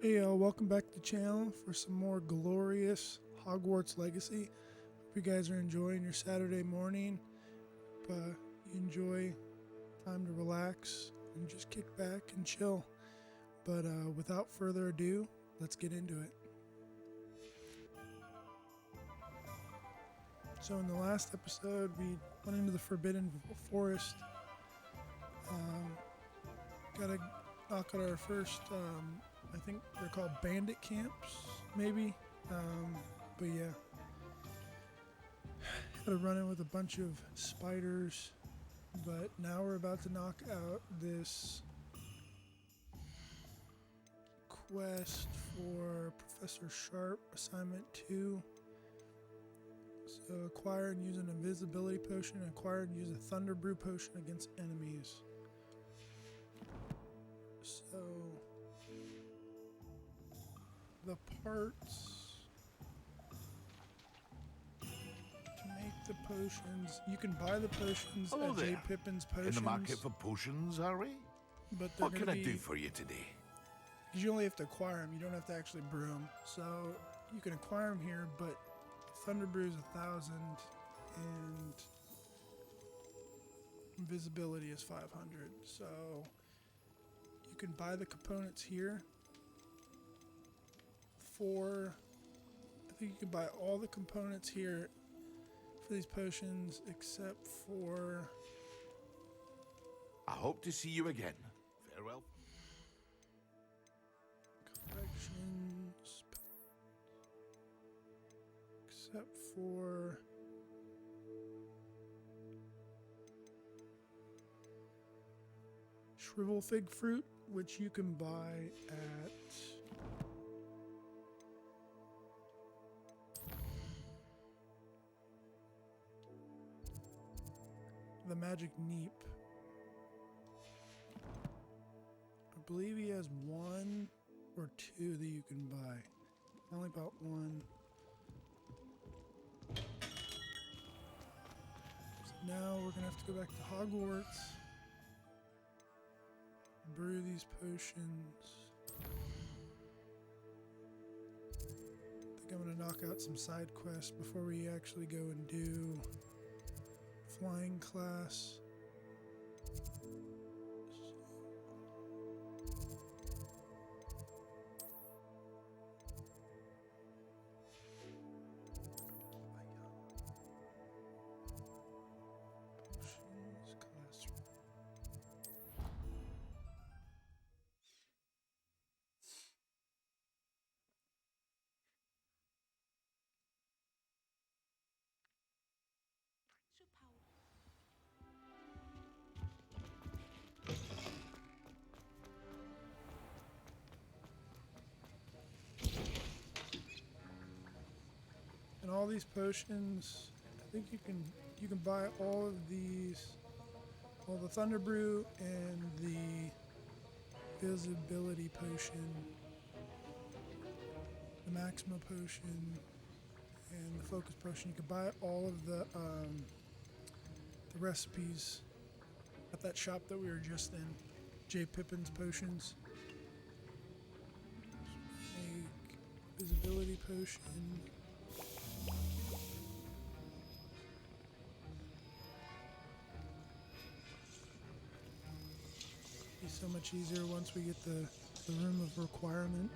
Hey, welcome back to the channel for some more glorious Hogwarts Legacy. Hope you guys are enjoying your Saturday morning. You enjoy time to relax and just kick back and chill. But without further ado, let's get into it. So in the last episode, we went into the Forbidden Forest. Got to knock out our first, I think they're called bandit camps, maybe. But yeah, had to run in with a bunch of spiders. But now we're about to knock out this quest for Professor Sharp, assignment 2. So acquire and use an invisibility potion, acquire and use a thunder brew potion against enemies. So the parts to make the potions, you can buy the potions Hello at there. J. Pippin's Potions. In the market for potions, are we? But What can I do for you today? Because you only have to acquire them, you don't have to actually brew them. So you can acquire them here, but Thunder Brew is 1,000 and invisibility is 500. So you can buy the components here for, I think you can buy all the components here for these potions except for, I hope to see you again. Farewell. collections, except for shrivel fig fruit, which you can buy at the Magic Neep. I believe he has 1 or 2 that you can buy. I only bought 1. So now we're gonna have to go back to Hogwarts, brew these potions. I think I'm gonna knock out some side quests before we actually go and do flying class. Potions, classroom. And all these potions, I think you can buy all of these, well, the Thunder Brew and the Visibility Potion, the Maxima Potion, and the Focus Potion. You can buy all of the recipes at that shop that we were just in, J. Pippin's Potions. Make Visibility Potion. Be so much easier once we get the room of requirement.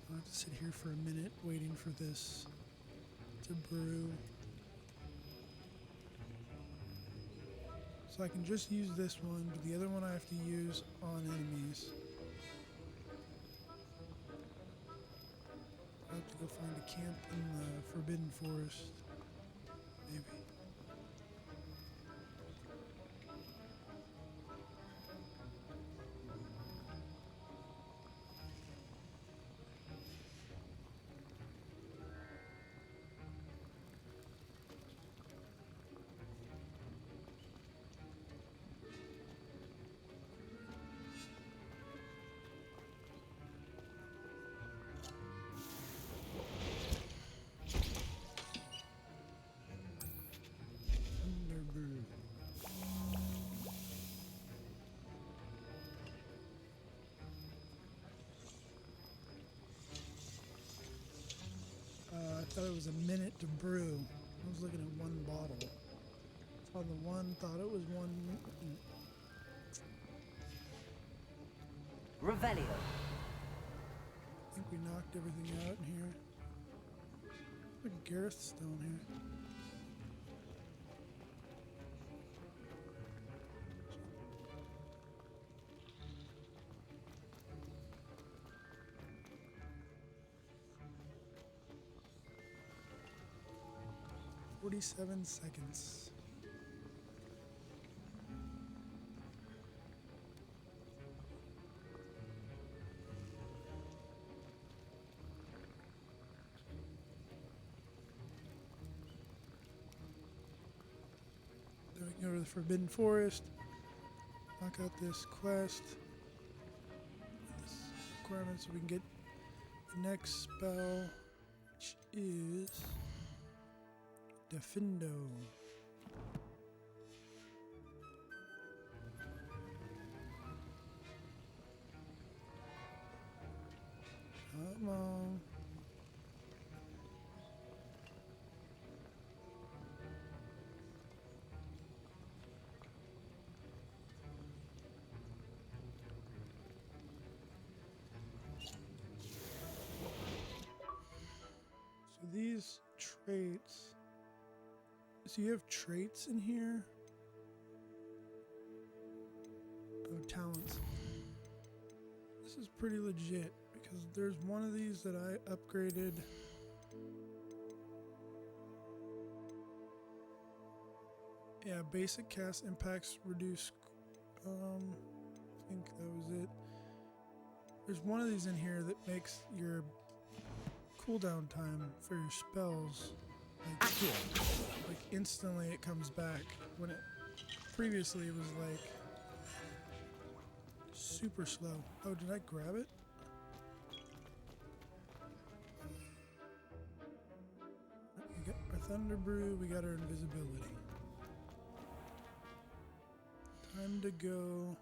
I'll have to sit here for a minute waiting for this to brew. So I can just use this one, but the other one I have to use on enemies. I have to go find a camp in the Forbidden Forest, maybe. thought it was a minute to brew. I was looking at one bottle. Saw the one, thought it was 1 minute. Revelio. I think we knocked everything out in here. Look at Gareth's still in here. "47 seconds." Then we can go to the Forbidden Forest, knock out this quest, this requirement, so we can get the next spell, which is Defindo. Come on. So these traits. So you have traits in here? Oh, talents. This is pretty legit because there's one of these that I upgraded. Yeah, basic cast impacts reduce. I think that was it. There's one of these in here that makes your cooldown time for your spells like instantly it comes back, when it previously it was like super slow. Oh, did I grab it? We got our Thunder Brew, we got our invisibility. Time to go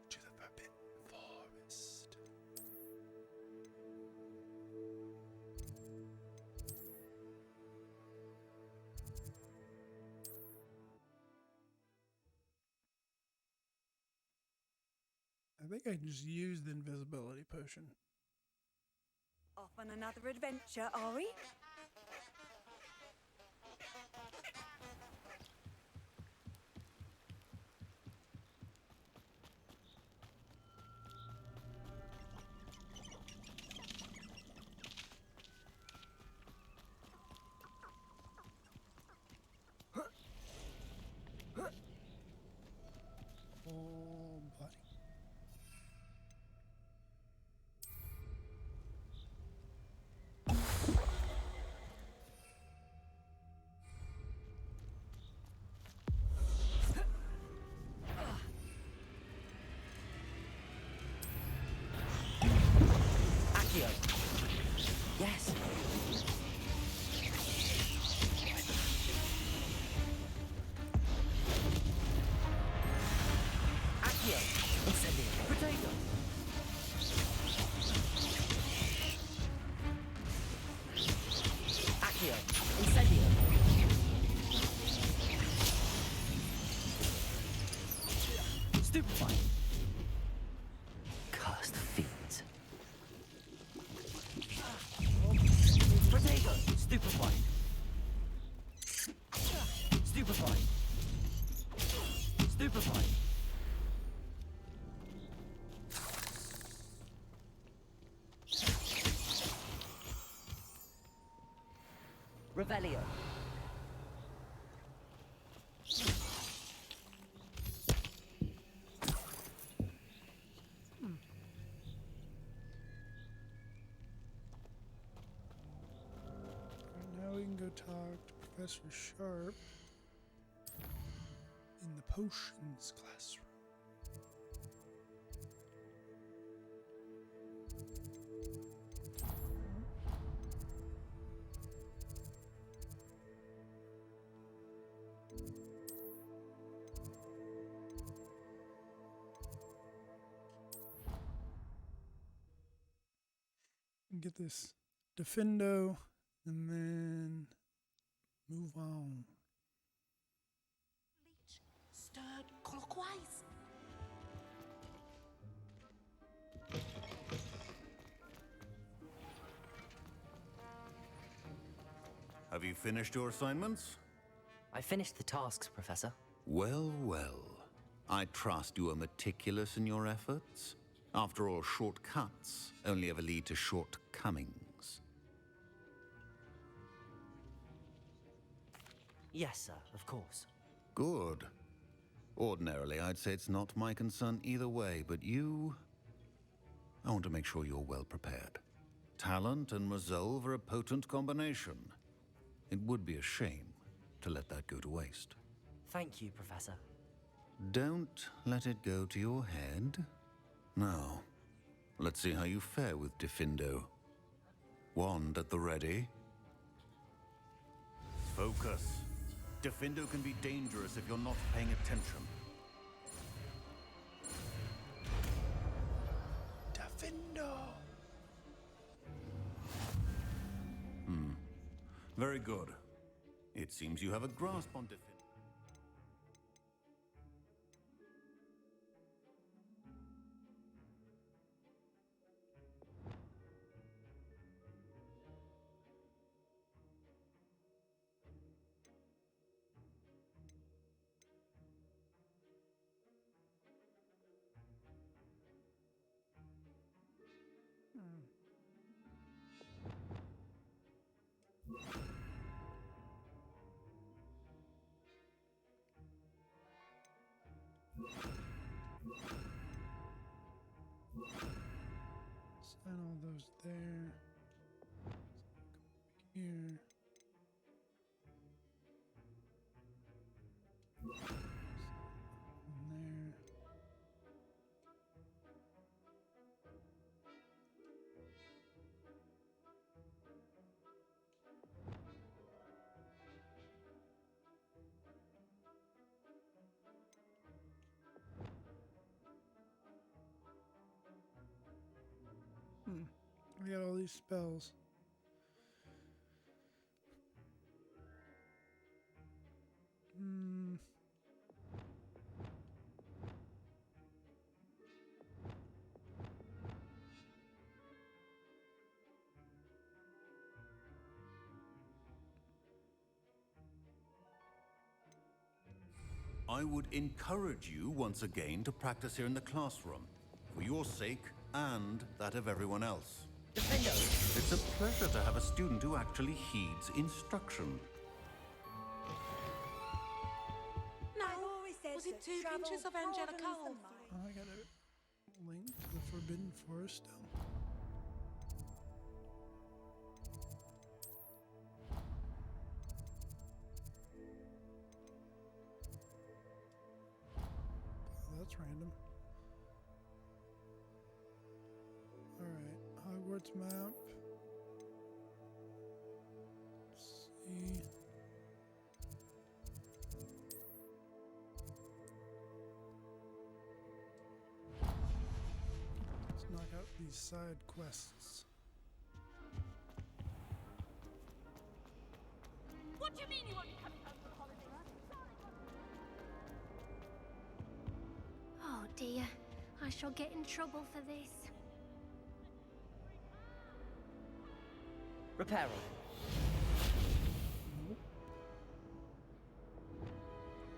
to the Forbidden Forest. I think I just used the invisibility potion. Off on another adventure, are we? Oh, buddy. Accio. Yes. Accio. Incendio. Potato. Accio. Incendio. Stupefy. Cursed fiends. Potato. Stupefy. Stupefy. Stupefy. Revelio. Right, now we can go talk to Professor Sharp in the potions classroom. can get this Defendo and then move on. Leech stirred clockwise. Have you finished your assignments? I finished the tasks, Professor. Well, well. I trust you are meticulous in your efforts. After all, shortcuts only ever lead to shortcomings. Yes, sir, of course. Good. Ordinarily, I'd say it's not my concern either way, but you... I want to make sure you're well prepared. Talent and resolve are a potent combination. It would be a shame to let that go to waste. Thank you, Professor. Don't let it go to your head. Now, let's see how you fare with Defendo. Wand at the ready. Focus. Defendo can be dangerous if you're not paying attention. Defendo! Very good. It seems you have a grasp on Defendo. Sign all those there. Here. And there. We got all these spells. I would encourage you once again to practice here in the classroom, for your sake and that of everyone else. Defendo! It's a pleasure to have a student who actually heeds instruction. No, I've always said was it that 2 travel pinches of angelica broadens the alpha? mind. Oh, I got a link to the Forbidden Forest still. Oh, that's random. Alright, Hogwarts map. Let's see. Let's knock out these side quests. What do you mean you won't be coming home for holiday? Oh dear, I shall get in trouble for this. Reparo.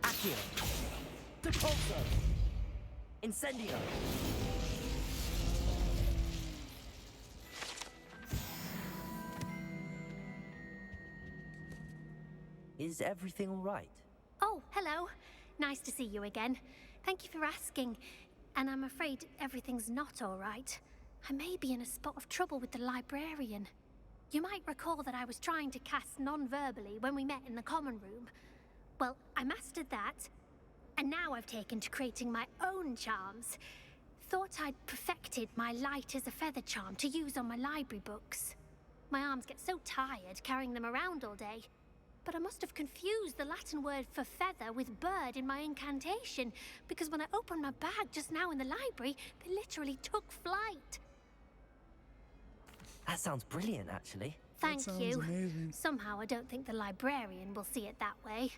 Accio. Depulso. Incendio. Is everything all right? Oh, hello. Nice to see you again. Thank you for asking. And I'm afraid everything's not all right. I may be in a spot of trouble with the librarian. You might recall that I was trying to cast non-verbally when we met in the common room. Well, I mastered that, and now I've taken to creating my own charms. Thought I'd perfected my light as a feather charm to use on my library books. My arms get so tired carrying them around all day. But I must have confused the Latin word for feather with bird in my incantation, because when I opened my bag just now in the library, they literally took flight. That sounds brilliant, actually. Thank sounds you. amazing. Somehow I don't think the librarian will see it that way.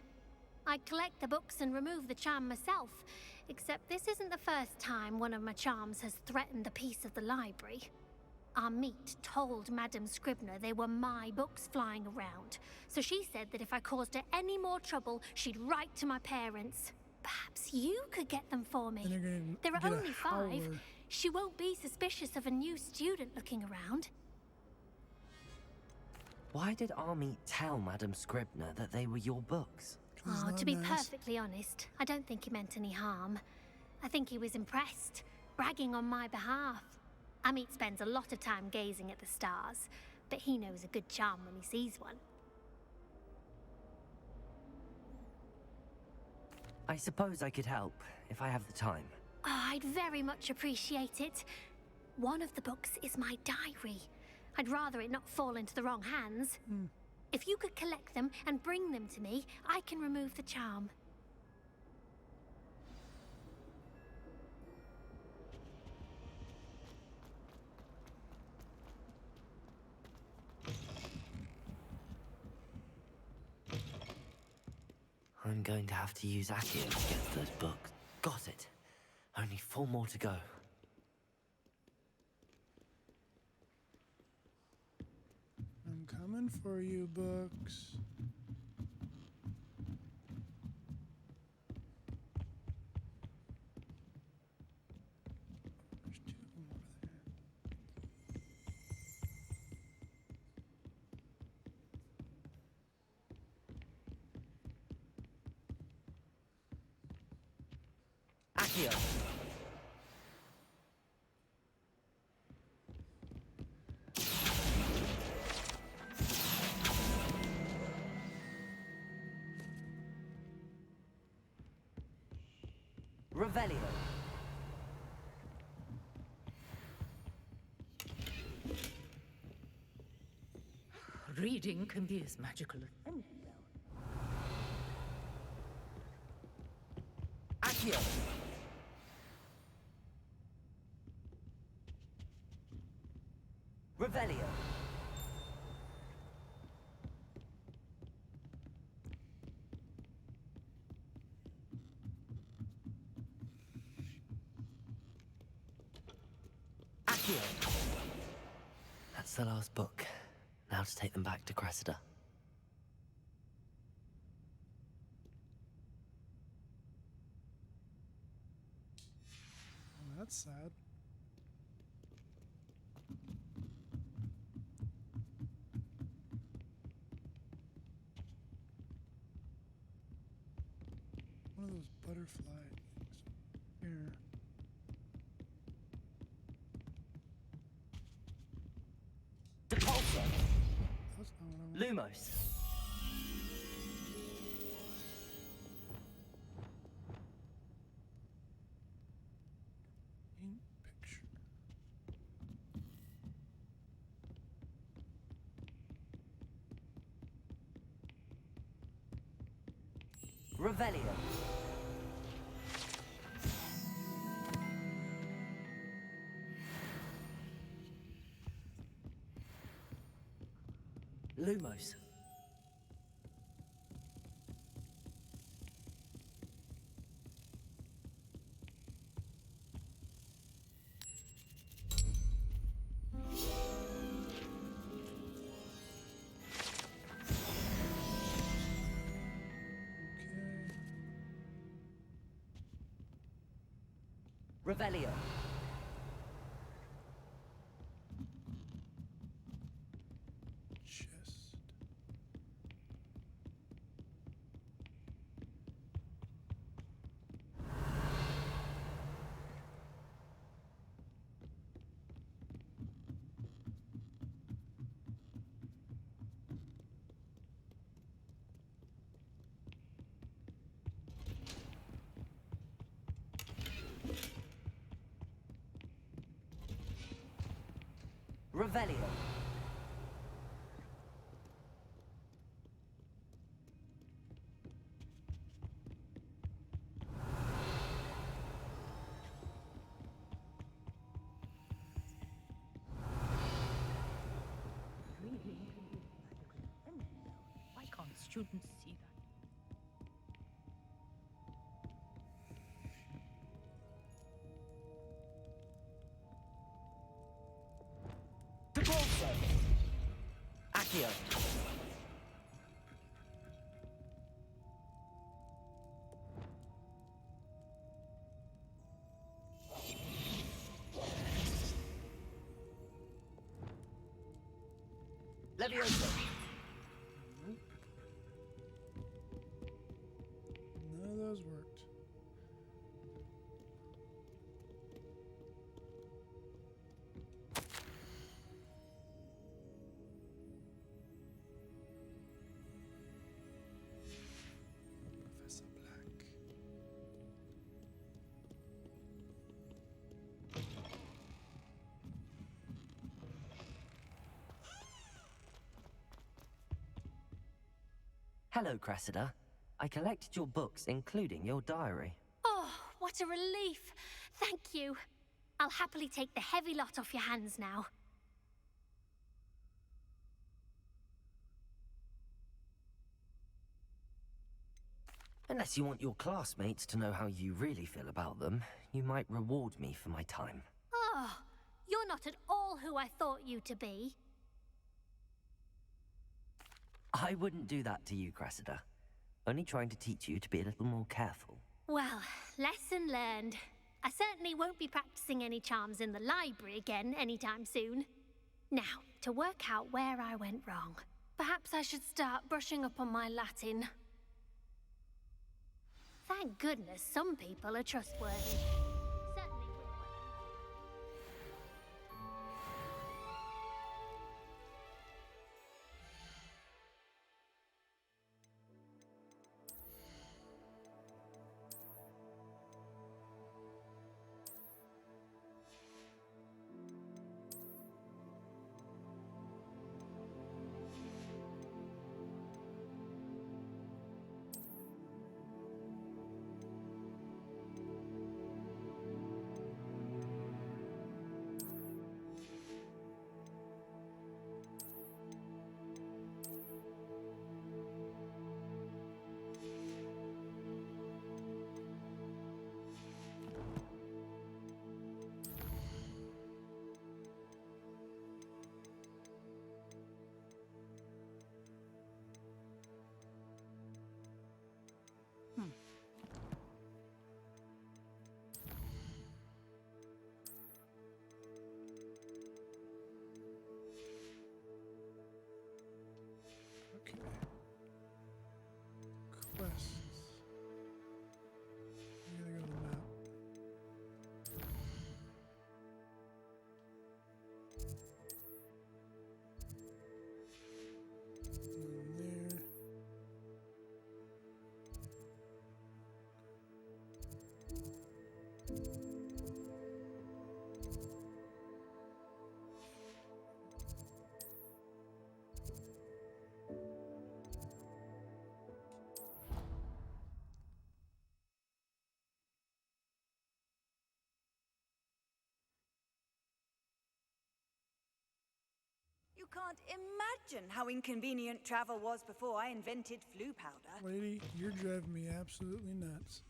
I collect the books and remove the charm myself, except this isn't the first time one of my charms has threatened the peace of the library. Our meet told Madame Scribner they were my books flying around, so she said that if I caused her any more trouble, she'd write to my parents. Perhaps you could get them for me. And you're gonna There are get a only 5. howler. She won't be suspicious of a new student looking around. Why did Army tell Madame Scribner that they were your books? 'Cause it's Oh, not to be nice. perfectly honest, I don't think he meant any harm. I think he was impressed, bragging on my behalf. Amit spends a lot of time gazing at the stars, but he knows a good charm when he sees one. I suppose I could help, if I have the time. Oh, I'd very much appreciate it. One of the books is my diary. I'd rather it not fall into the wrong hands. If you could collect them and bring them to me, I can remove the charm. I'm going to have to use Accio to get those books. Got it. Only 4 more to go. I'm coming for you, books. There's 2 of them over there. Accio! Revelio. Reading can be as magical as anything. Accio! Revelio. Accio. That's the last book. Now to take them back to Cressida. Oh, that's sad. One of those butterfly things. Here. Depulso. That's not what I want. Lumos. Paint picture. Revelio. Lumos. Okay. Revelio. Chest. Revelio. shouldn't see that. The ball service. Accio. Levioso. None of those worked. Professor Black. Hello, Cressida. I collected your books, including your diary. Oh, what a relief. Thank you. I'll happily take the heavy lot off your hands now. Unless you want your classmates to know how you really feel about them, you might reward me for my time. Oh, you're not at all who I thought you to be. I wouldn't do that to you, Cressida. Only trying to teach you to be a little more careful. Well, lesson learned. I certainly won't be practicing any charms in the library again anytime soon. Now, to work out where I went wrong. Perhaps I should start brushing up on my Latin. Thank goodness some people are trustworthy. Certainly with what Okay. Quests. I gotta go to the map. And there. You can't imagine how inconvenient travel was before I invented flu powder. Lady, you're driving me absolutely nuts.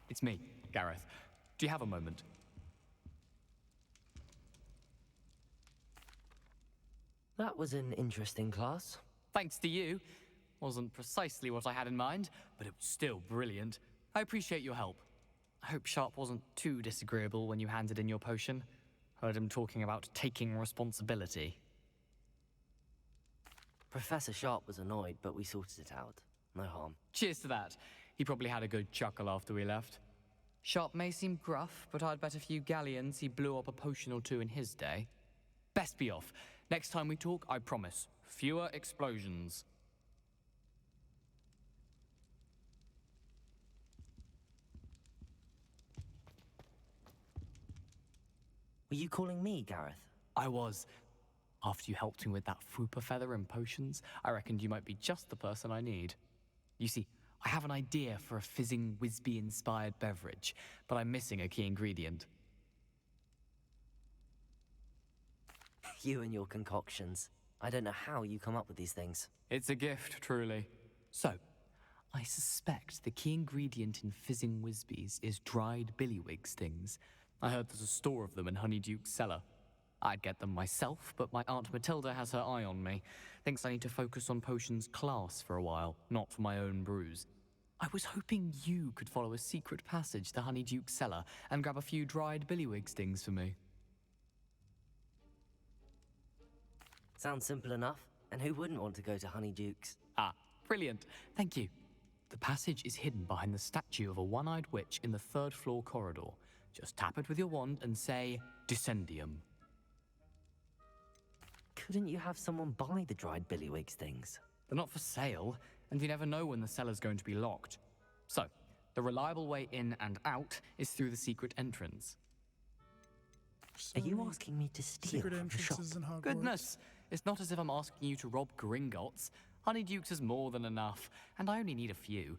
It's me, Gareth. Do you have a moment? That was an interesting class. Thanks to you. Wasn't precisely what I had in mind, but it was still brilliant. I appreciate your help. I hope Sharp wasn't too disagreeable when you handed in your potion. Heard him talking about taking responsibility. Professor Sharp was annoyed, but we sorted it out. No harm. Cheers to that. He probably had a good chuckle after we left. Sharp may seem gruff, but I'd bet a few galleons he blew up a potion or two in his day. Best be off. Next time we talk, I promise. Fewer explosions. Were you calling me, Gareth? I was. After you helped me with that Fupa feather and potions, I reckoned you might be just the person I need. You see, I have an idea for a fizzing Whizbee-inspired beverage, but I'm missing a key ingredient. You and your concoctions. I don't know how you come up with these things. It's a gift, truly. So, I suspect the key ingredient in fizzing Whizbees is dried billywig stings. I heard there's a store of them in Honeyduke's cellar. I'd get them myself, but my Aunt Matilda has her eye on me. Thinks I need to focus on potions class for a while, not for my own brews. I was hoping you could follow a secret passage to Honeyduke's cellar and grab a few dried billywig stings for me. Sounds simple enough. And who wouldn't want to go to Honeyduke's? Ah, brilliant. Thank you. The passage is hidden behind the statue of a one-eyed witch in the third-floor corridor. Just tap it with your wand and say, Descendium. Couldn't you have someone buy the dried billywig stings? They're not for sale, and you never know when the cellar's going to be locked. So, the reliable way in and out is through the secret entrance. Are you asking me to steal Secret from the shop? entrances in Hogwarts. Goodness, it's not as if I'm asking you to rob Gringotts. Honeyduke's is more than enough, and I only need a few.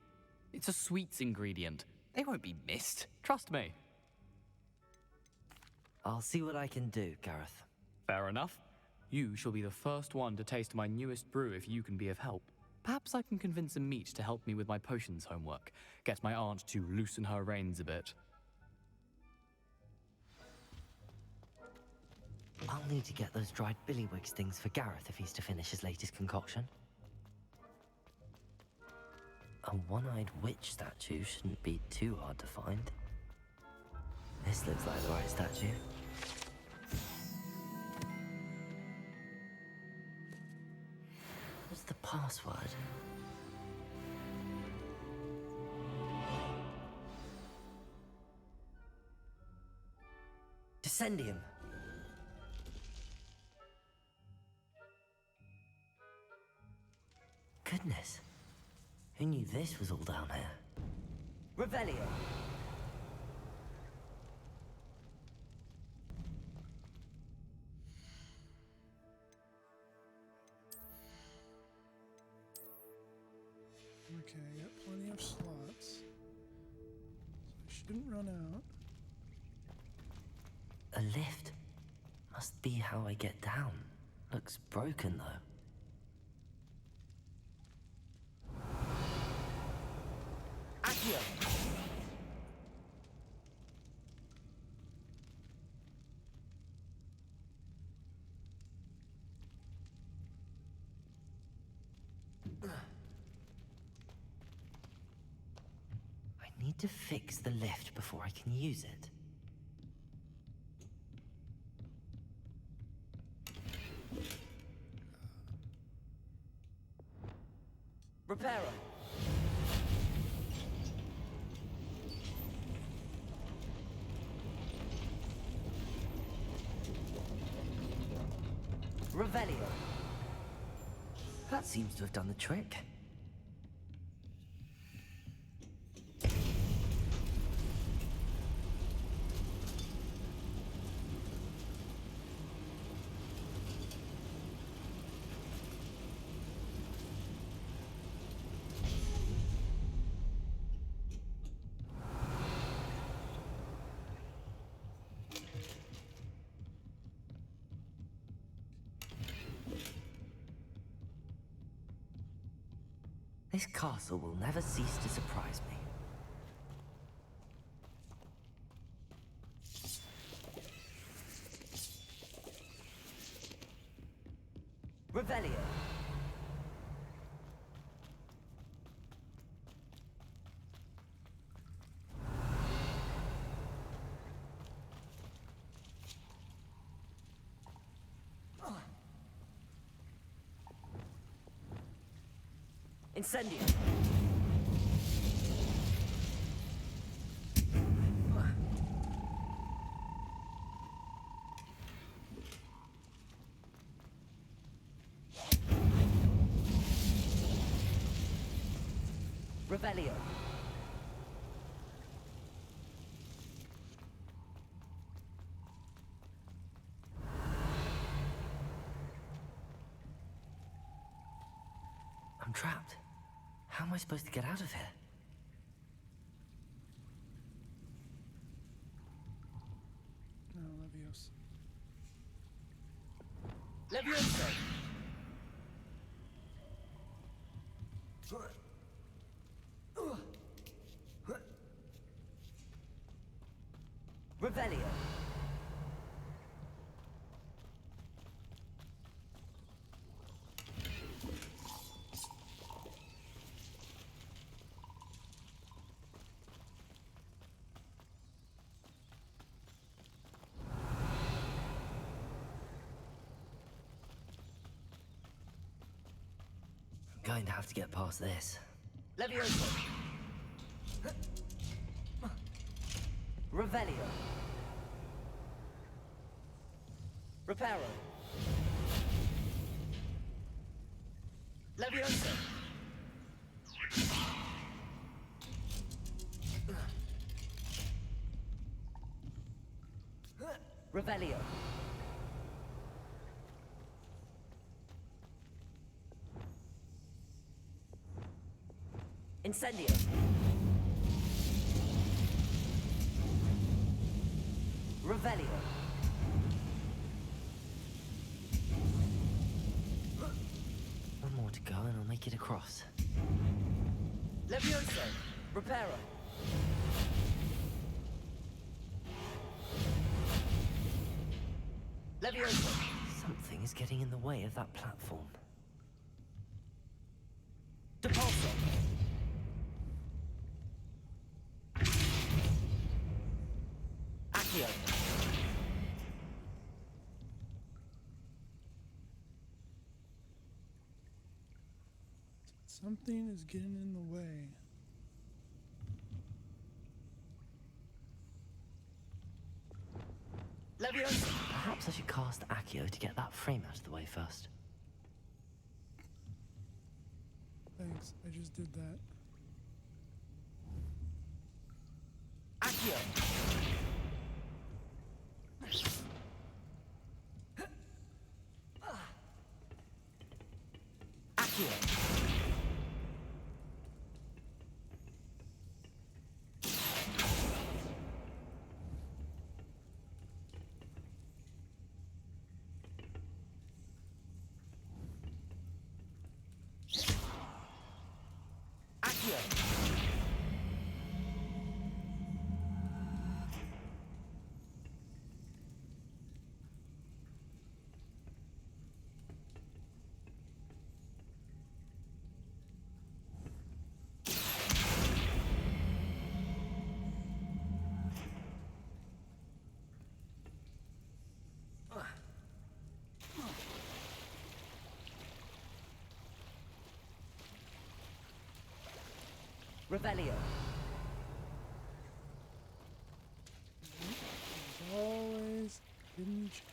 It's a sweets ingredient. They won't be missed. Trust me. I'll see what I can do, Gareth. Fair enough. You shall be the first one to taste my newest brew if you can be of help. Perhaps I can convince a meat to help me with my potions homework. Get my aunt to loosen her reins a bit. I'll need to get those dried billywig stings for Gareth if he's to finish his latest concoction. A one-eyed witch statue shouldn't be too hard to find. This looks like the right statue. What's the password? Descendium. Goodness. Who knew this was all down here? Revelio. Okay, I got plenty of slots. So I shouldn't run out. A lift. Must be how I get down. Looks broken though. Accio! I need to fix the lift before I can use it. Reparo. Revelio. That seems to have done the trick. This castle will never cease to surprise me. Revelio. Incendio. Revelio. I'm trapped. How am I supposed to get out of here? No, Levios. Levioso! Revelio. I'm going to have to get past this. Levioso. Revelio. Reparo. Levioso. Revelio. Incendio. Revelio. One more to go and I'll make it across. Levioso. Reparo. Levioso. Something is getting in the way of that platform. Depulso. Accio. Something is getting in the way. Levioso. Perhaps I should cast Accio to get that frame out of the way first. Thanks, I just did that. Accio. Accio. Accio. Revelio. There's always hidden chests.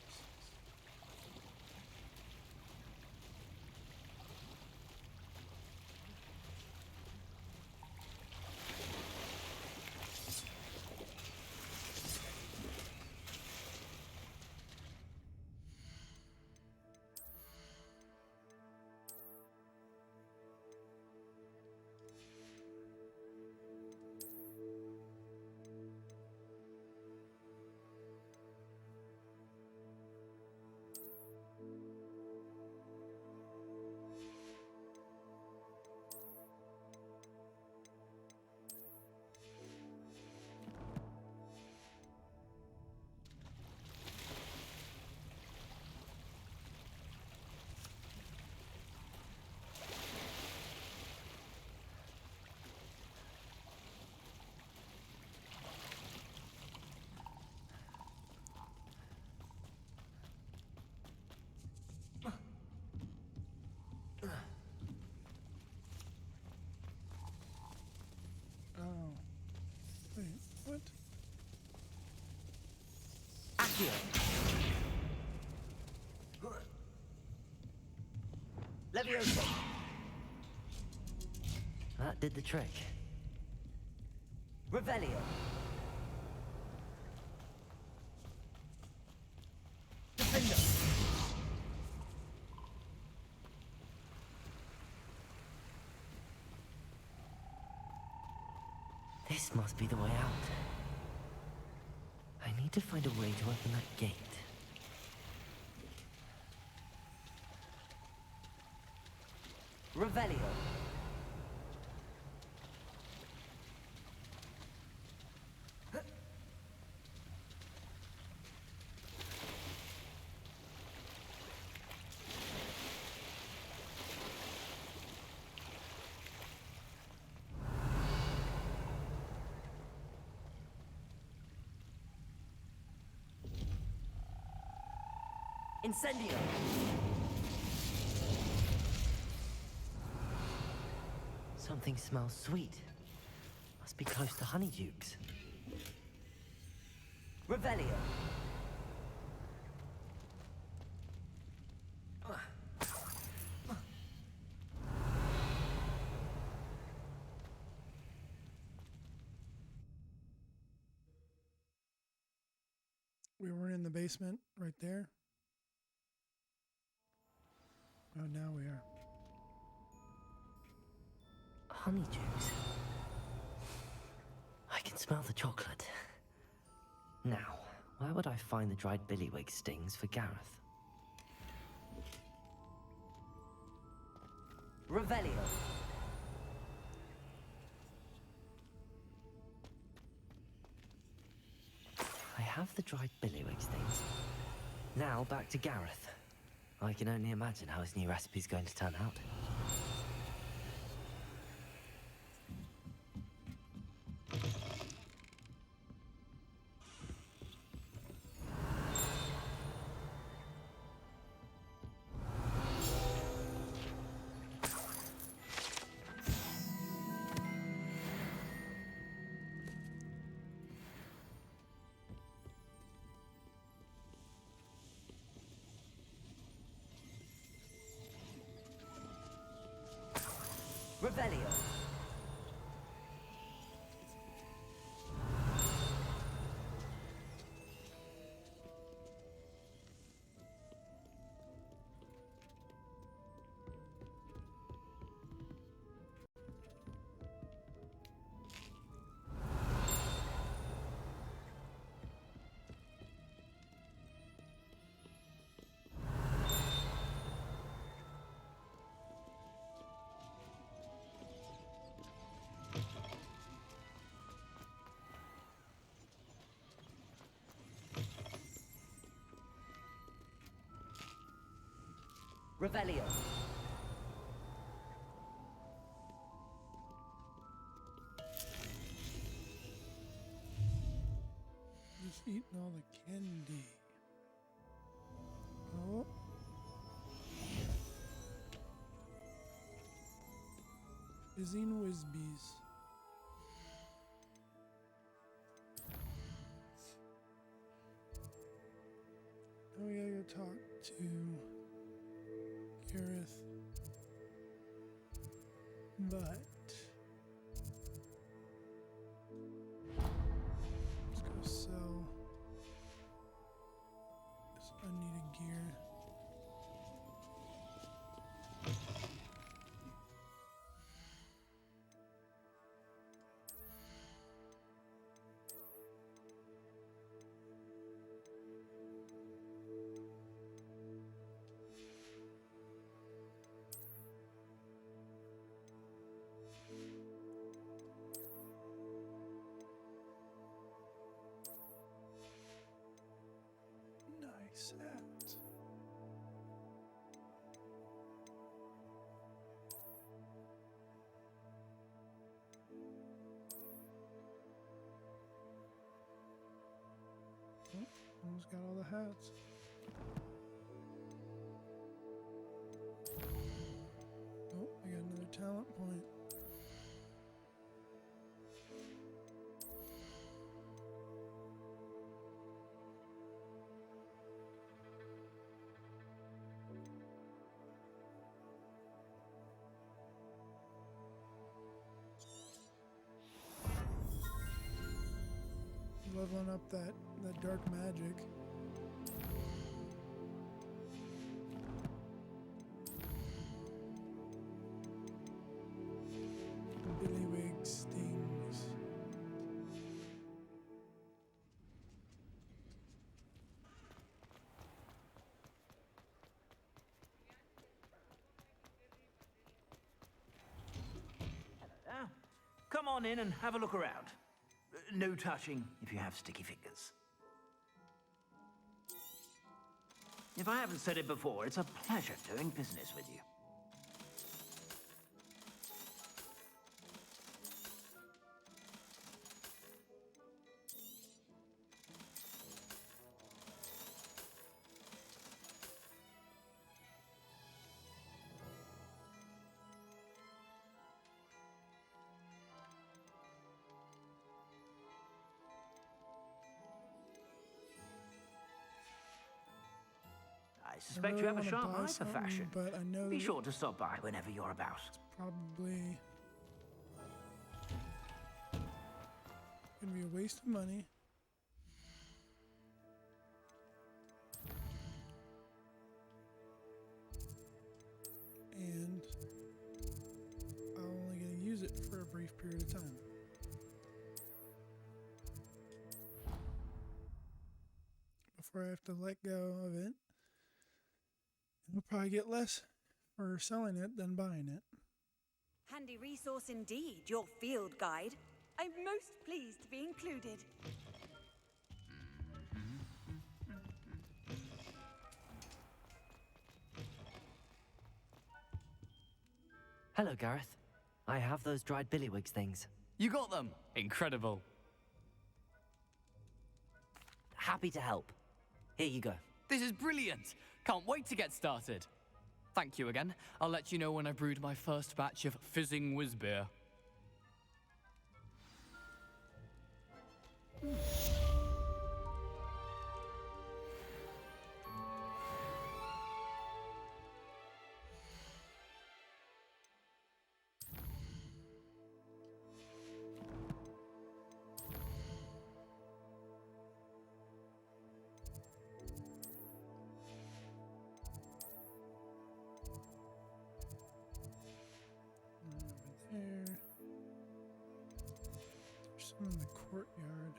Oh. Wait, what? Accio. Levioso. That did the trick. Revelio. Defender. This must be the way out. I need to find a way to open that gate. Revelio. Incendio! Something smells sweet. Must be close to Honeydukes. Revelio! We were in the basement right there. Oh, now we are. Honeydukes. I can smell the chocolate. Now, where would I find the dried billywig stings for Gareth? Revelio. I have the dried billywig stings. Now back to Gareth. I can only imagine how his new recipe's going to turn out. Revelio. Revelio. Just eating all the candy. Oh. Fizzing Whizbees. Now we gotta go talk to Gareth. But let's go sell this unneeded gear. Nice hat. Oh, almost got all the hats. Oh, I got another talent point. Leveling up that dark magic. Billywig stings. Come on in and have a look around. No touching if you have sticky fingers. If I haven't said it before, it's a pleasure doing business with you. I suspect really you have a wanna sharp buy eye for something, fashion. but I know Be that sure to stop by whenever you're about. probably gonna be a waste of money. And I'm only gonna use it for a brief period of time. Before I have to let go of it. And we'll probably get less for selling it than buying it. Handy resource indeed, your field guide. I'm most pleased to be included. Hello, Gareth. I have those dried billywigs things. You got them! Incredible. Happy to help. Here you go. This is brilliant! Can't wait to get started. Thank you again. I'll let you know when I've brewed my first batch of fizzing whiz beer. Over there. There's some in the courtyard.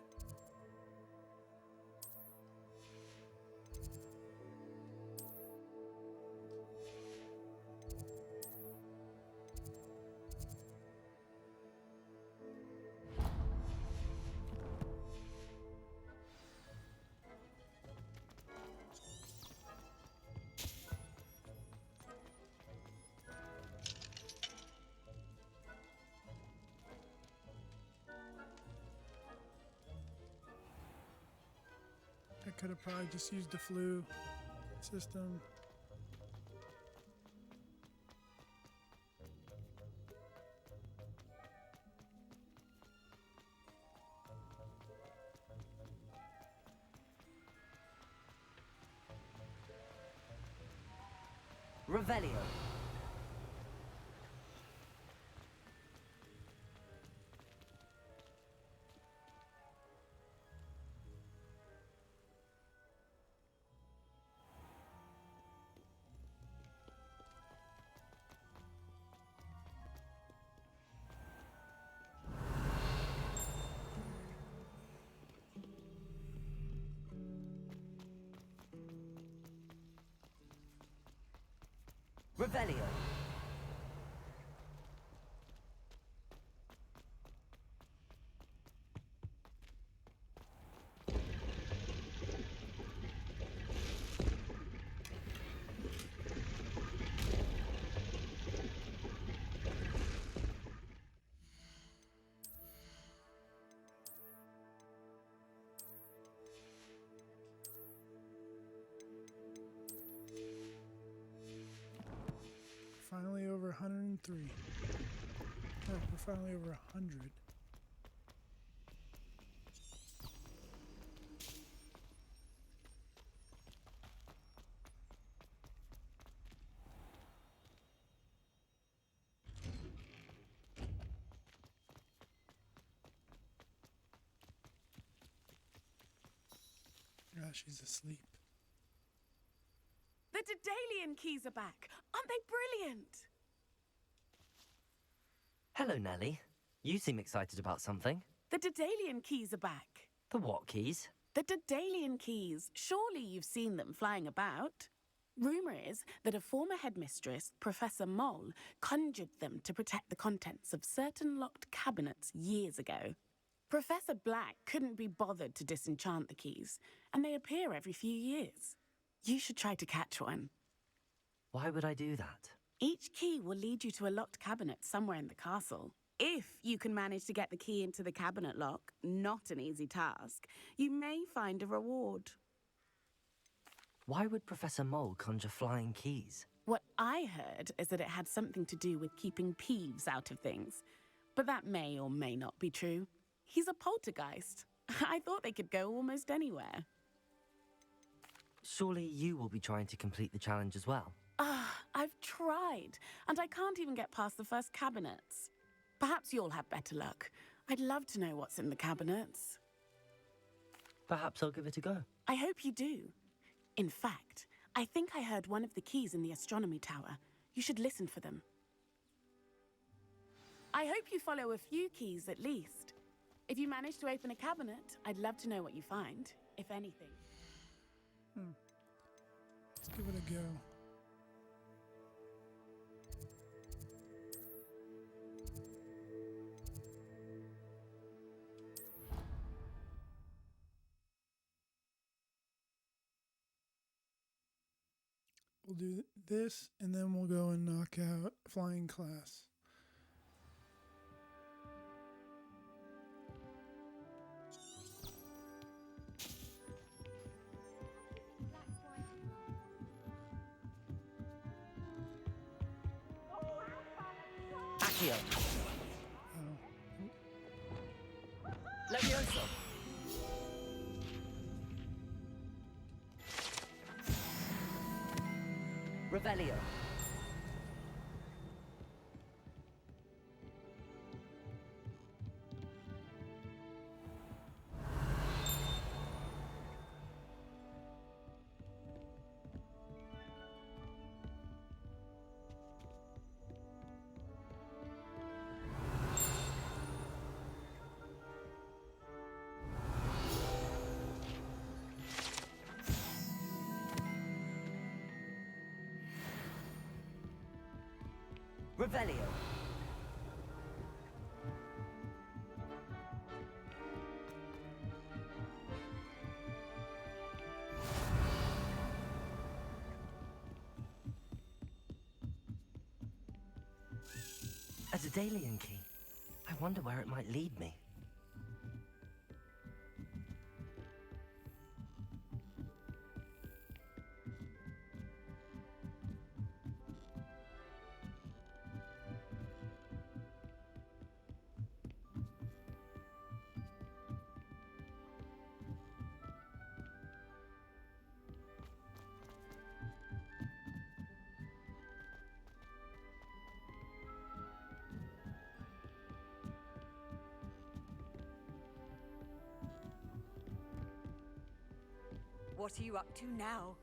I could have probably just used the flu system. Revelio. Revelio. Finally over 103. Oh, we're finally over 100. Ah, she's asleep. The Daedalian keys are back. Aren't they brilliant? Hello, Nellie. You seem excited about something. The Daedalian keys are back. The what keys? The Daedalian keys. Surely you've seen them flying about. Rumour is that a former headmistress, Professor Mole, conjured them to protect the contents of certain locked cabinets years ago. Professor Black couldn't be bothered to disenchant the keys, and they appear every few years. You should try to catch one. Why would I do that? Each key will lead you to a locked cabinet somewhere in the castle. If you can manage to get the key into the cabinet lock, not an easy task, you may find a reward. Why would Professor Mole conjure flying keys? What I heard is that it had something to do with keeping Peeves out of things. But that may or may not be true. He's a poltergeist. I thought they could go almost anywhere. Surely you will be trying to complete the challenge as well. I've tried, and I can't even get past the first cabinets. Perhaps you'll have better luck. I'd love to know what's in the cabinets. Perhaps I'll give it a go. I hope you do. In fact, I think I heard one of the keys in the astronomy tower. You should listen for them. I hope you follow a few keys at least. If you manage to open a cabinet, I'd love to know what you find, if anything. Let's give it a go. We'll do this, and then we'll go and knock out flying class. Accio. Levioso. Revelio. Revelio. A Daedalian key. I wonder where it might lead me. What are you up to now?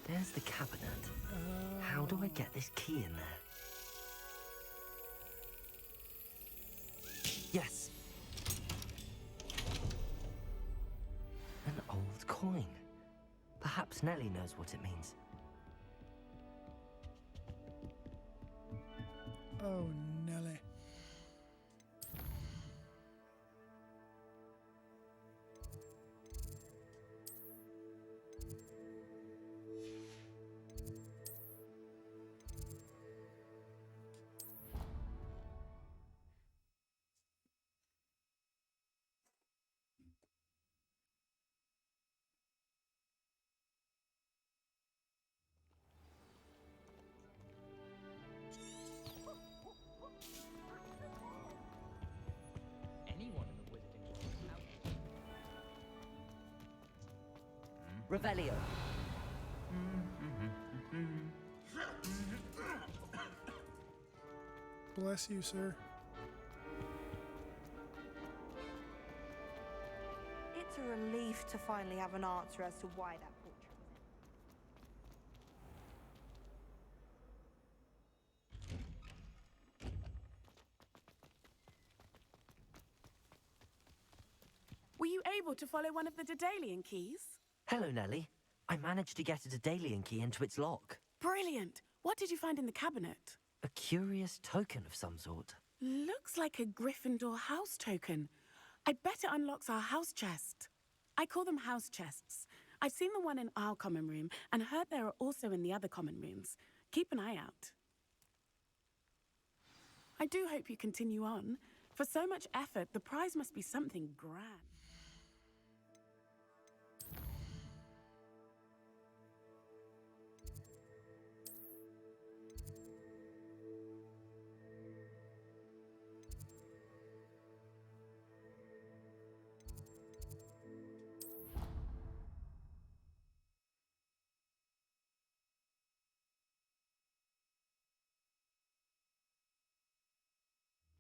There's the cabinet. How do I get this key in there? Yes. An old coin. Perhaps Nellie knows what it means. Oh, Nelly. Anyone in the wizarding world. Revelio. Bless you, sir. It's a relief to finally have an answer as to why that portrait able to follow one of the Daedalian keys? Hello, Nellie. I managed to get a Daedalian key into its lock. Brilliant. What did you find in the cabinet? A curious token of some sort. Looks like a Gryffindor house token. I bet it unlocks our house chest. I call them house chests. I've seen the one in our common room and heard there are also in the other common rooms. Keep an eye out. I do hope you continue on. For so much effort, the prize must be something grand.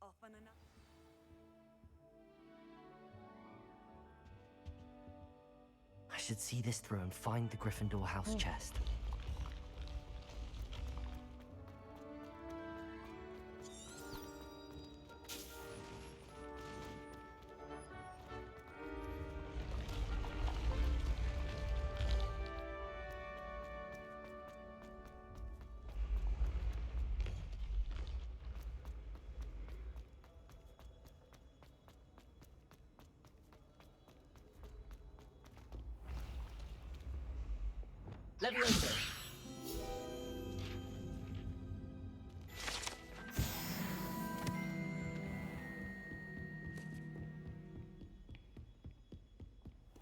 Often enough. I should see this through and find the Gryffindor house chest. Leviosa.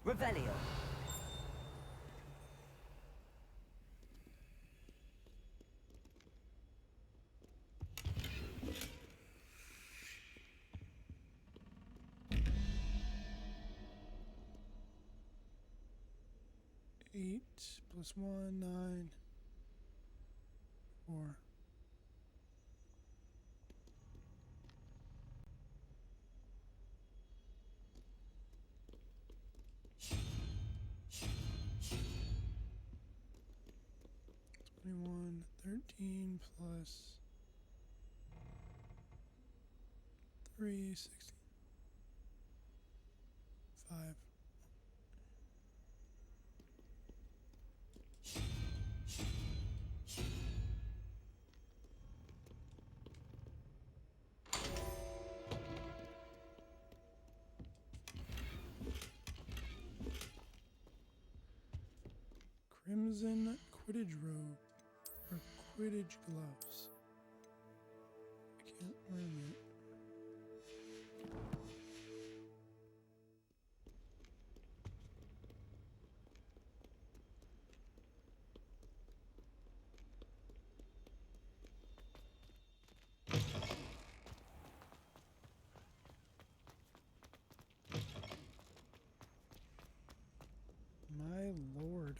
Revelio. Eight plus 1, 9, 4. Twenty-one, 13 plus 3, 16, 5. Crimson Quidditch robe or Quidditch gloves. I can't wear them yet. My lord.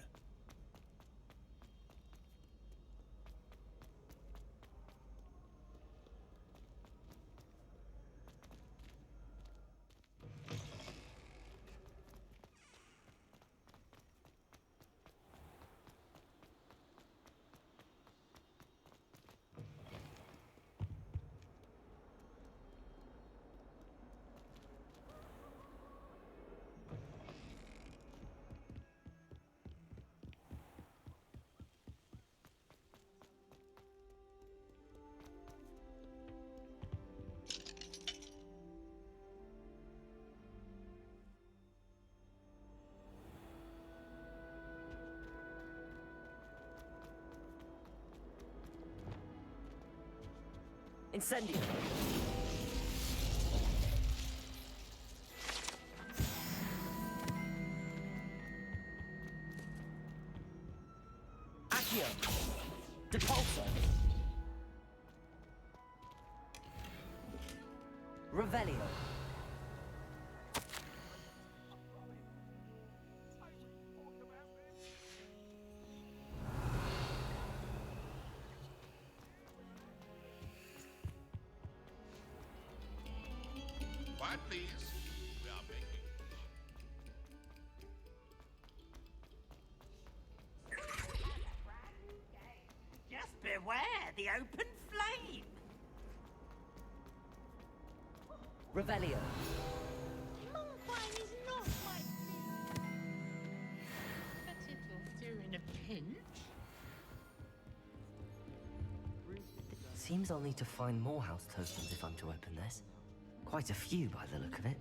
Incendio. Accio. Depulso. Revelio. Quiet, please. We are making. Just beware the open flame. Revelio. Monkfine is not my Seems I'll need to find more house tokens if I'm to open this. Quite a few by the look of it.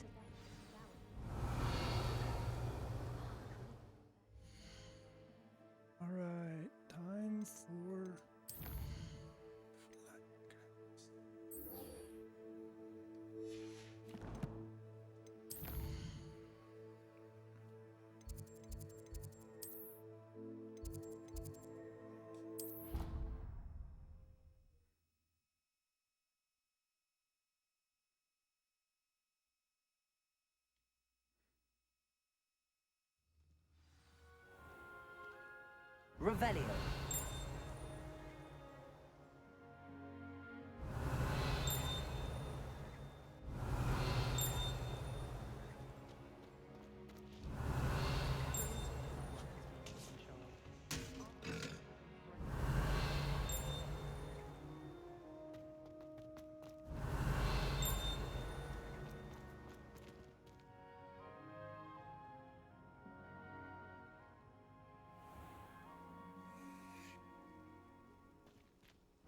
All right, time for Revelio.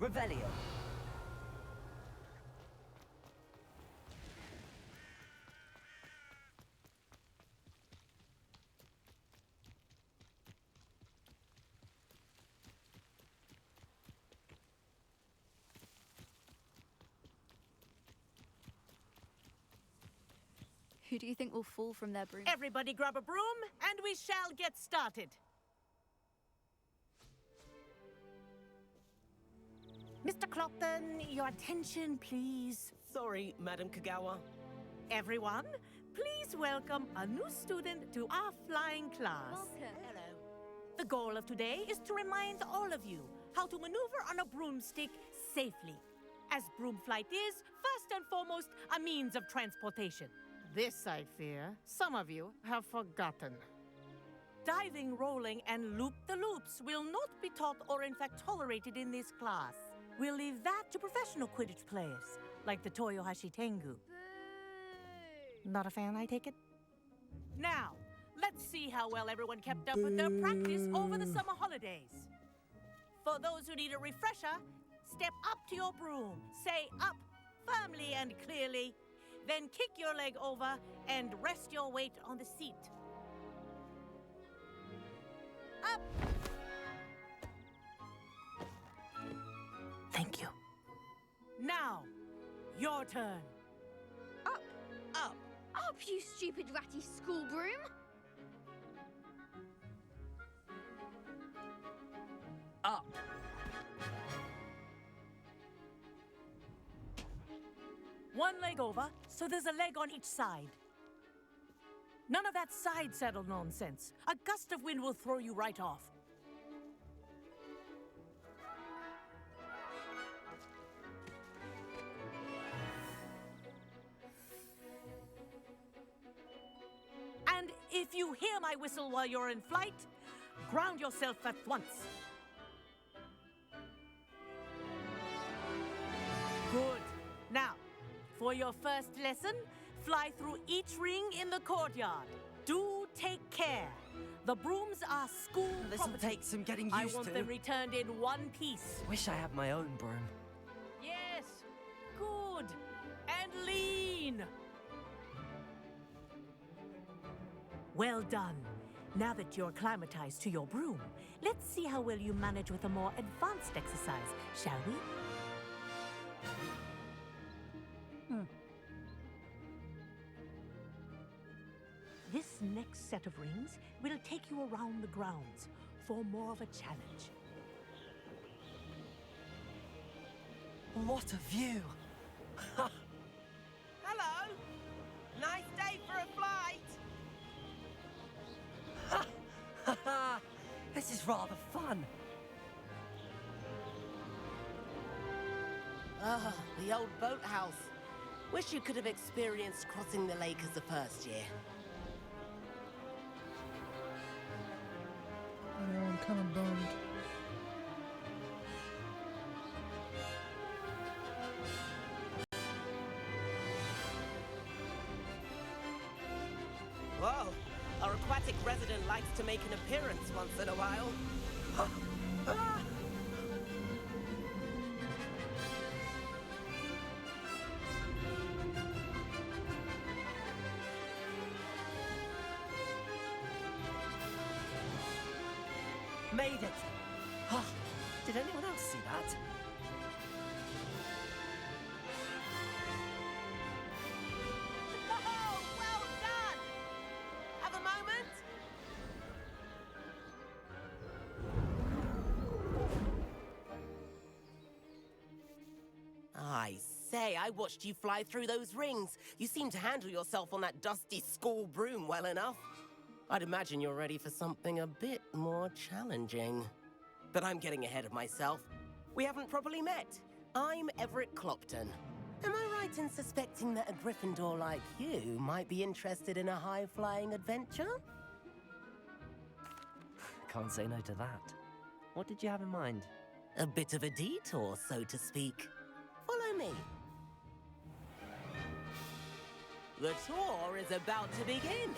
Revelio. Who do you think will fall from their broom? Everybody grab a broom, and we shall get started. Mr. Clopton, your attention, please. Sorry, Madam Kagawa. Everyone, please welcome a new student to our flying class. Welcome. Hello. The goal of today is to remind all of you how to maneuver on a broomstick safely, as broom flight is, first and foremost, a means of transportation. This, I fear, some of you have forgotten. Diving, rolling, and loop-the-loops will not be taught or in fact tolerated in this class. We'll leave that to professional Quidditch players, like the Toyohashi Tengu. Not a fan, I take it? Now, let's see how well everyone kept up with their practice over the summer holidays. For those who need a refresher, step up to your broom, say up firmly and clearly, then kick your leg over and rest your weight on the seat. Up! Thank you. Now, your turn. Up. Up. Up, you stupid ratty school broom! Up. One leg over, so there's a leg on each side. None of that side saddle nonsense. A gust of wind will throw you right off. And if you hear my whistle while you're in flight, ground yourself at once. Good. Now, for your first lesson, fly through each ring in the courtyard. Do take care. The brooms are school This'll property. take some getting I used want to. them returned in one piece. Wish I had my own broom. Yes. Good. And lean. Well done. Now that you're acclimatized to your broom, let's see how well you manage with a more advanced exercise, shall we? This next set of rings will take you around the grounds for more of a challenge. What a view! Hello! Nice day for a flight! This is rather fun. Ah, the old boathouse. Wish you could have experienced crossing the lake as the first year. I know, I'm kind of bummed. Whoa, our aquatic resident likes to make an appearance once in a while. Made it! Ah, did anyone else see that? Oh, well done! Have a moment? I say, I watched you fly through those rings. You seem to handle yourself on that dusty school broom well enough. I'd imagine you're ready for something a bit more challenging. But I'm getting ahead of myself. We haven't properly met. I'm Everett Clopton. Am I right in suspecting that a Gryffindor like you might be interested in a high-flying adventure? Can't say no to that. What did you have in mind? A bit of a detour, so to speak. Follow me. The tour is about to begin.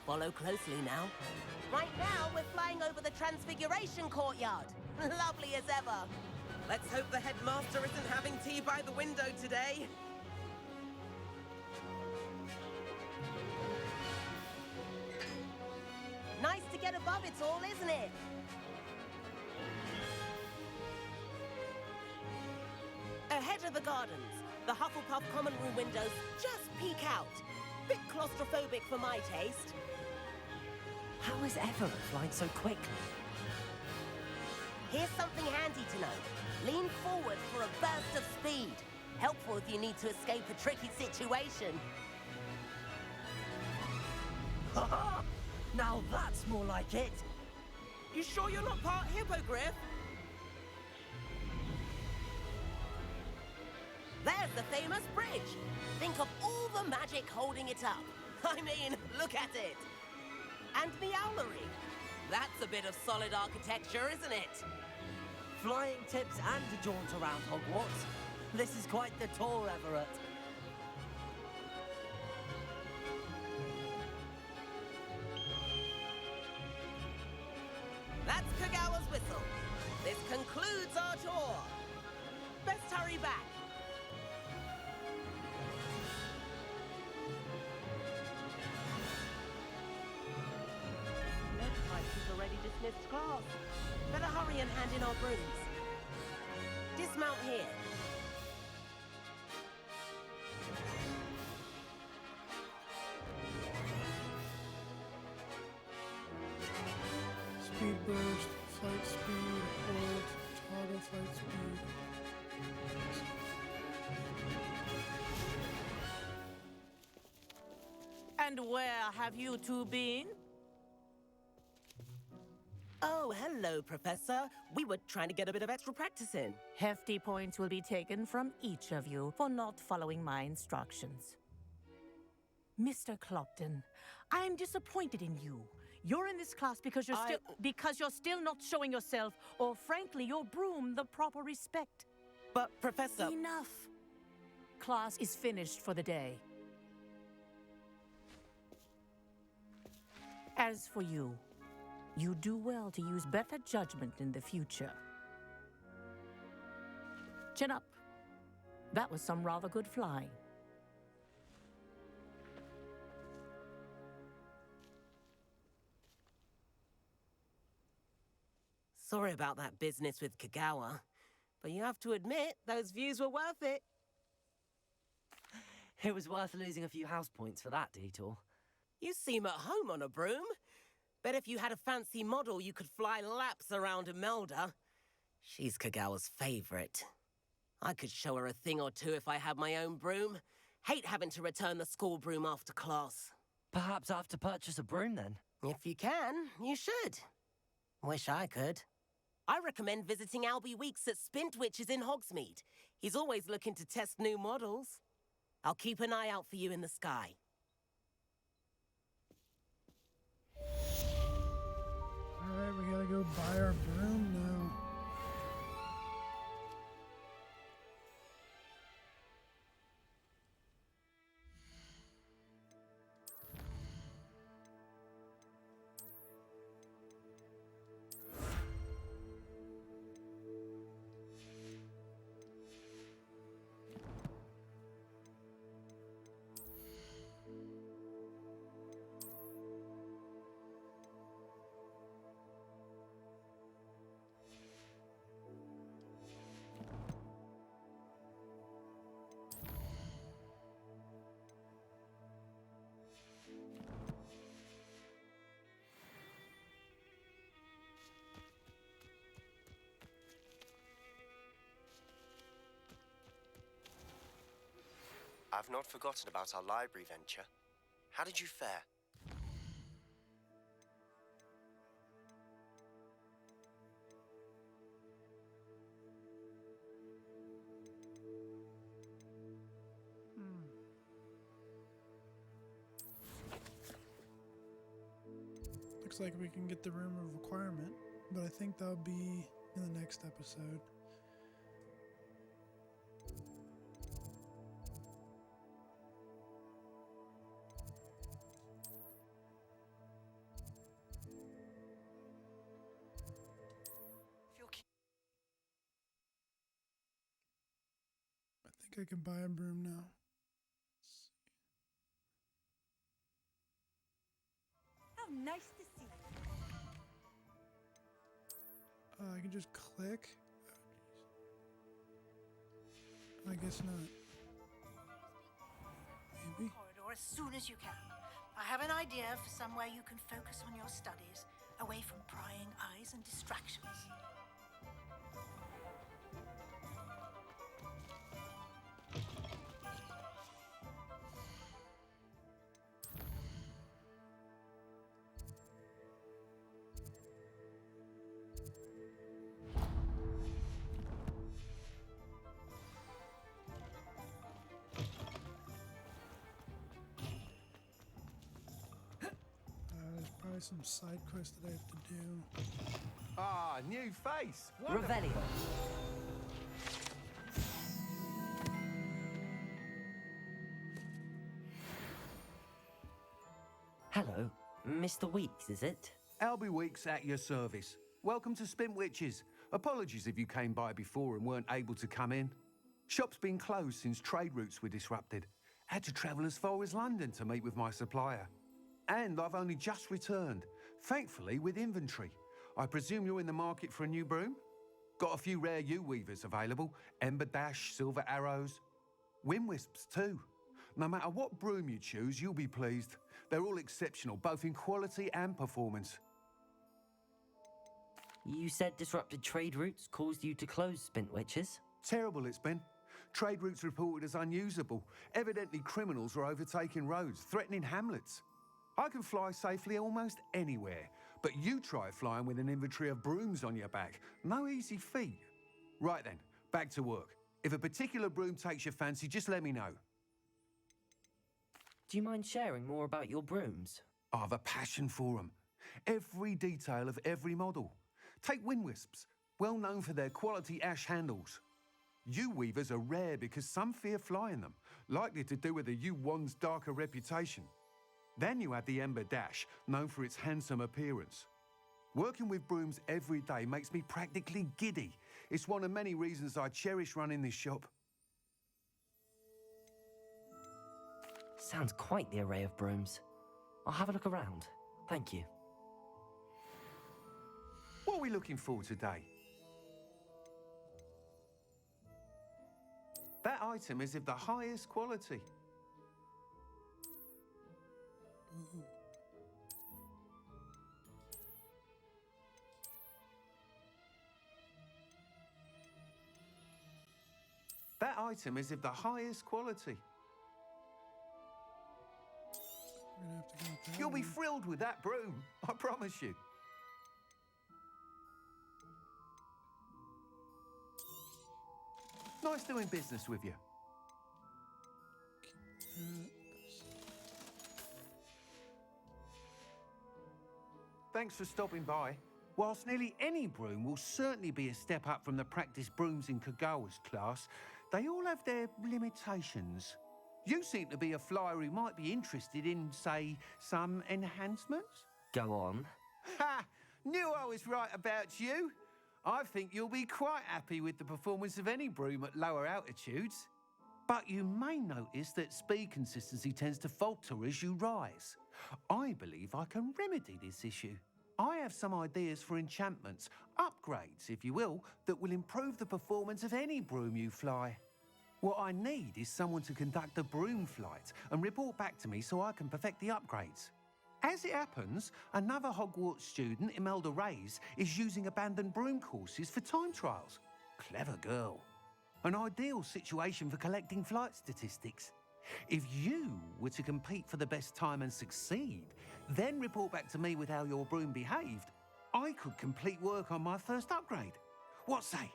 Follow closely now. Right now, we're flying over the Transfiguration Courtyard. Lovely as ever. Let's hope the headmaster isn't having tea by the window today. Nice to get above it all, isn't it? Ahead of the gardens, the Hufflepuff common room windows just peek out. Bit claustrophobic for my taste. How is Everett flying so quickly? Here's something handy to know. Lean forward for a burst of speed. Helpful if you need to escape a tricky situation. Now that's more like it. You sure you're not part hippogriff? There's the famous bridge. Think of all the magic holding it up. I mean, look at it. And the owlery. That's a bit of solid architecture, isn't it? Flying tips and a jaunt around Hogwarts. This is quite the tour, Everett. That's Kagawa's whistle. This concludes our tour. Best hurry back. Looks like she's already dismissed class. Better hurry and hand in our brooms. Dismount here. Speed burst, flight speed, hold, toggle flight speed. And where have you two been? Oh, hello, Professor. We were trying to get a bit of extra practice in. Hefty points will be taken from each of you for not following my instructions. Mr. Clopton, I am disappointed in you. You're in this class because you're still not showing yourself, or frankly, your broom, the proper respect. But, Professor... Enough. Class is finished for the day. As for you, you do well to use better judgment in the future. Chin up. That was some rather good flying. Sorry about that business with Kagawa, but you have to admit, those views were worth it. It was worth losing a few house points for that detour. You seem at home on a broom. Bet if you had a fancy model, you could fly laps around Imelda. She's Kagawa's favorite. I could show her a thing or two if I had my own broom. Hate having to return the school broom after class. Perhaps I have to purchase a broom then. If you can, you should. Wish I could. I recommend visiting Albie Weeks at Spintwitches in Hogsmeade. He's always looking to test new models. I'll keep an eye out for you in the sky. Alright, we gotta go buy our broom now. I've not forgotten about our library venture. How did you fare? Looks like we can get the Room of Requirement, but I think that'll be in the next episode. I think I can buy a broom now. How nice to see you. I can just click. I guess not. Maybe. Corridor as soon as you can. I have an idea for somewhere you can focus on your studies, away from prying eyes and distractions. There's probably some side quests that I have to do. Ah, new face. Revelio. Hello, Mr. Weeks, is it? Albie Weeks at your service. Welcome to Spint Witches. Apologies if you came by before and weren't able to come in. Shop's been closed since trade routes were disrupted. Had to travel as far as London to meet with my supplier. And I've only just returned, thankfully with inventory. I presume you're in the market for a new broom? Got a few rare U-weavers available. Ember Dash, Silver Arrows. Wind Wisps too. No matter what broom you choose, you'll be pleased. They're all exceptional, both in quality and performance. You said disrupted trade routes caused you to close Spint Witches? Terrible it's been. Trade routes reported as unusable. Evidently criminals are overtaking roads, threatening hamlets. I can fly safely almost anywhere, but you try flying with an inventory of brooms on your back. No easy feat. Right then, back to work. If a particular broom takes your fancy, just let me know. Do you mind sharing more about your brooms? I've a passion for them. Every detail of every model. Take Wind Wisps, well known for their quality ash handles. U-weavers are rare because some fear flying them, likely to do with the U-wand's darker reputation. Then you have the Ember Dash, known for its handsome appearance. Working with brooms every day makes me practically giddy. It's one of many reasons I cherish running this shop. Sounds quite the array of brooms. I'll have a look around. Thank you. What are we looking for today? That item is of the highest quality. Ooh. That item is of the highest quality. We're gonna have to go with that You'll be one. thrilled with that broom, I promise you. Nice doing business with you. Thanks for stopping by. Whilst nearly any broom will certainly be a step up from the practice brooms in Kagawa's class, they all have their limitations. You seem to be a flyer who might be interested in, say, some enhancements? Go on. Ha! Knew I was right about you. I think you'll be quite happy with the performance of any broom at lower altitudes. But you may notice that speed consistency tends to falter as you rise. I believe I can remedy this issue. I have some ideas for enchantments, upgrades, if you will, that will improve the performance of any broom you fly. What I need is someone to conduct a broom flight and report back to me so I can perfect the upgrades. As it happens, another Hogwarts student, Imelda Reyes, is using abandoned broom courses for time trials. Clever girl. An ideal situation for collecting flight statistics. If you were to compete for the best time and succeed, then report back to me with how your broom behaved, I could complete work on my first upgrade. What say?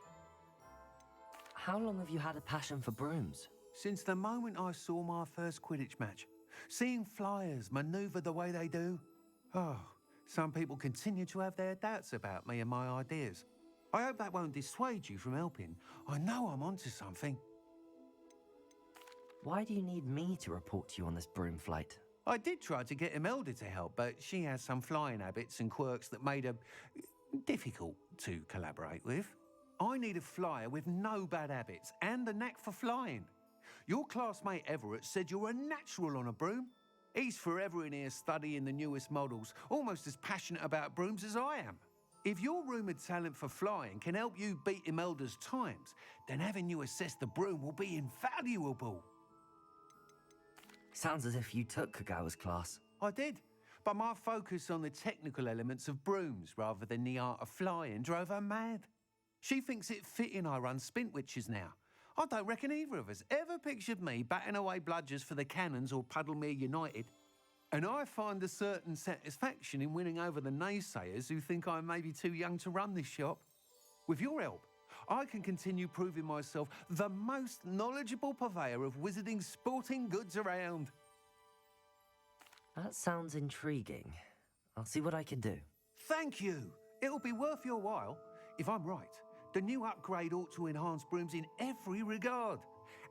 How long have you had a passion for brooms? Since the moment I saw my first Quidditch match. Seeing flyers manoeuvre the way they do. Oh, some people continue to have their doubts about me and my ideas. I hope that won't dissuade you from helping. I know I'm onto something. Why do you need me to report to you on this broom flight? I did try to get Imelda to help, but she has some flying habits and quirks that made her difficult to collaborate with. I need a flyer with no bad habits and the knack for flying. Your classmate Everett said you're a natural on a broom. He's forever in here studying the newest models, almost as passionate about brooms as I am. If your rumoured talent for flying can help you beat Imelda's times, then having you assess the broom will be invaluable. Sounds as if you took Kagawa's class. I did, but my focus on the technical elements of brooms rather than the art of flying drove her mad. She thinks it fitting I run Spintwitches now. I don't reckon either of us ever pictured me batting away bludgers for the Cannons or Puddlemere United. And I find a certain satisfaction in winning over the naysayers who think I'm maybe too young to run this shop. With your help, I can continue proving myself the most knowledgeable purveyor of wizarding sporting goods around. That sounds intriguing. I'll see what I can do. Thank you. It'll be worth your while. If I'm right, the new upgrade ought to enhance brooms in every regard.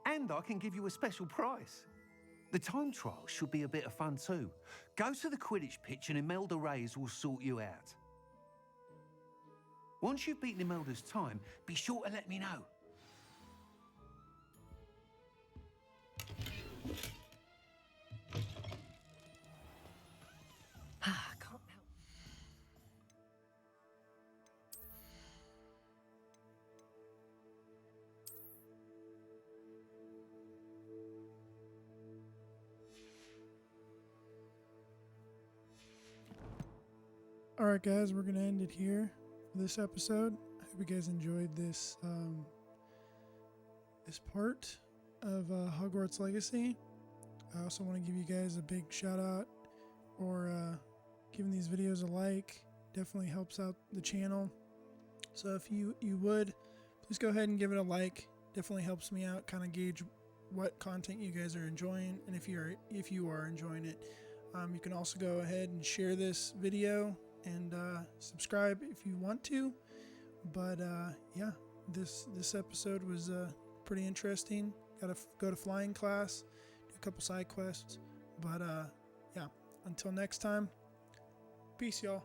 And I can give you a special price. The time trial should be a bit of fun too. Go to the Quidditch pitch and Imelda Reyes will sort you out. Once you've beaten Imelda's time, be sure to let me know. Can't help. Alright guys, we're going to end it here for this episode. I hope you guys enjoyed this this part of Hogwarts Legacy. I also want to give you guys a big shout out for giving these videos a like. Definitely helps out the channel. So if you would, please go ahead and give it a like. Definitely helps me out, kind of gauge what content you guys are enjoying, and if you are enjoying it. You can also go ahead and share this video and subscribe if you want to. But yeah, this episode was pretty interesting. Got to go to flying class, do a couple side quests. But yeah, until next time, peace, y'all.